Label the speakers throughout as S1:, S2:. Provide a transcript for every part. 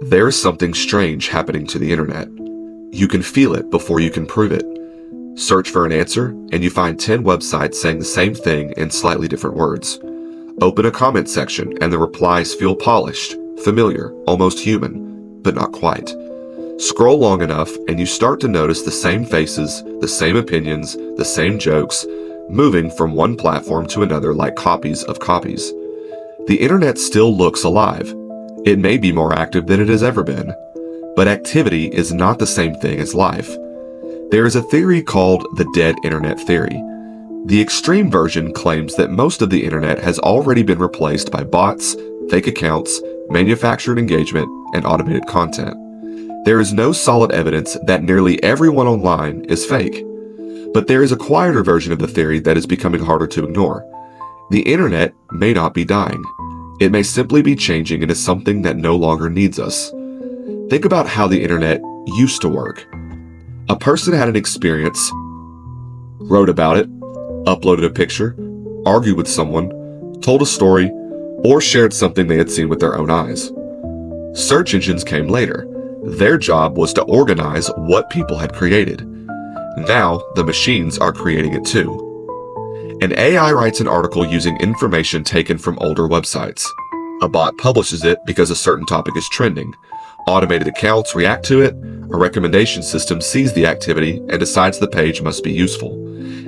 S1: There's something strange happening to the internet. You can feel it before you can prove it. Search for an answer, and you find 10 websites saying the same thing in slightly different words. Open a comment section, and the replies feel polished, familiar, almost human, but not quite. Scroll long enough, and you start to notice the same faces, the same opinions, the same jokes, moving from one platform to another like copies of copies. The internet still looks alive. It may be more active than it has ever been, but activity is not the same thing as life. There is a theory called the dead internet theory. The extreme version claims that most of the internet has already been replaced by bots, fake accounts, manufactured engagement, and automated content. There is no solid evidence that nearly everyone online is fake. But there is a quieter version of the theory that is becoming harder to ignore. The internet may not be dying. It may simply be changing into something that no longer needs us. Think about how the internet used to work. A person had an experience, wrote about it, uploaded a picture, argued with someone, told a story, or shared something they had seen with their own eyes. Search engines came later. Their job was to organize what people had created. Now, the machines are creating it too. An AI writes an article using information taken from older websites. A bot publishes it because a certain topic is trending. Automated accounts react to it. A recommendation system sees the activity and decides the page must be useful.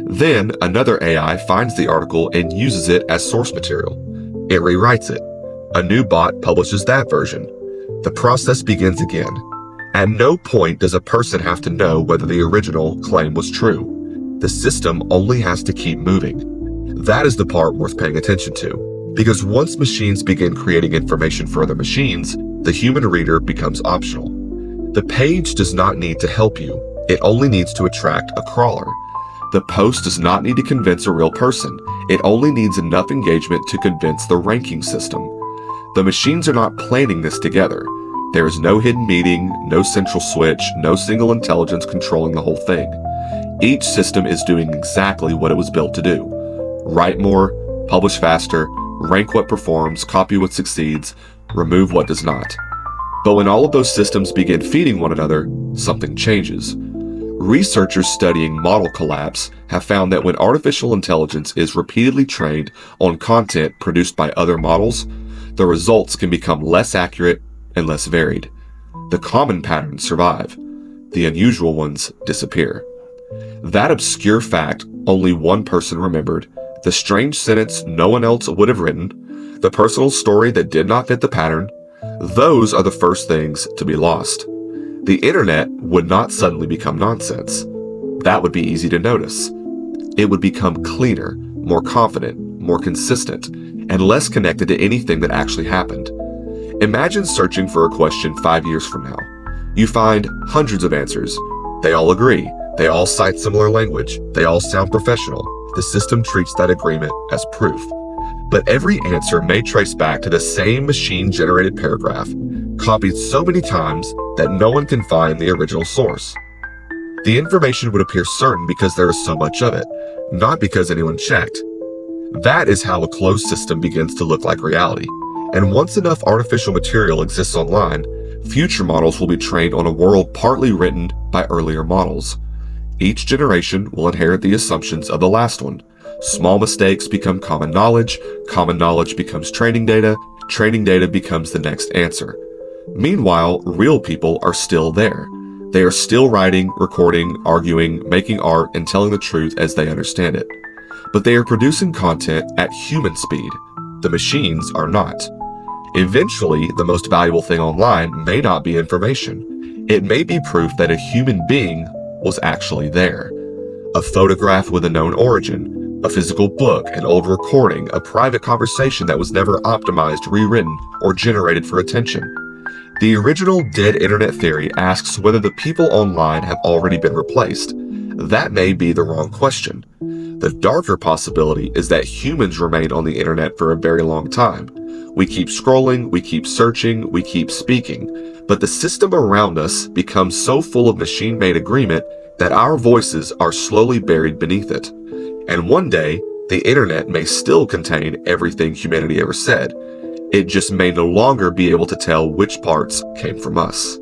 S1: Then, another AI finds the article and uses it as source material. It rewrites it. A new bot publishes that version. The process begins again. At no point does a person have to know whether the original claim was true. The system only has to keep moving. That is the part worth paying attention to, because once machines begin creating information for other machines, the human reader becomes optional. The page does not need to help you. It only needs to attract a crawler. The post does not need to convince a real person. It only needs enough engagement to convince the ranking system. The machines are not planning this together. There is no hidden meeting, no central switch, no single intelligence controlling the whole thing. Each system is doing exactly what it was built to do. Write more, publish faster, rank what performs, copy what succeeds, remove what does not. But when all of those systems begin feeding one another, something changes. Researchers studying model collapse have found that when artificial intelligence is repeatedly trained on content produced by other models, the results can become less accurate and less varied. The common patterns survive. The unusual ones disappear. That obscure fact only one person remembered, the strange sentence no one else would have written, the personal story that did not fit the pattern, those are the first things to be lost. The internet would not suddenly become nonsense. That would be easy to notice. It would become cleaner, more confident, more consistent, and less connected to anything that actually happened. Imagine searching for a question 5 years from now. You find hundreds of answers. They all agree. They all cite similar language. They all sound professional. The system treats that agreement as proof. But every answer may trace back to the same machine-generated paragraph, copied so many times that no one can find the original source. The information would appear certain because there is so much of it, not because anyone checked. That is how a closed system begins to look like reality. And once enough artificial material exists online, future models will be trained on a world partly written by earlier models. Each generation will inherit the assumptions of the last one. Small mistakes become common knowledge becomes training data becomes the next answer. Meanwhile, real people are still there. They are still writing, recording, arguing, making art, and telling the truth as they understand it. But they are producing content at human speed. The machines are not. Eventually, the most valuable thing online may not be information. It may be proof that a human being was actually there. A photograph with a known origin, a physical book, an old recording, a private conversation that was never optimized, rewritten, or generated for attention. The original dead internet theory asks whether the people online have already been replaced. That may be the wrong question. The darker possibility is that humans remain on the internet for a very long time. We keep scrolling, we keep searching, we keep speaking, but the system around us becomes so full of machine-made agreement that our voices are slowly buried beneath it. And one day, the internet may still contain everything humanity ever said. It just may no longer be able to tell which parts came from us.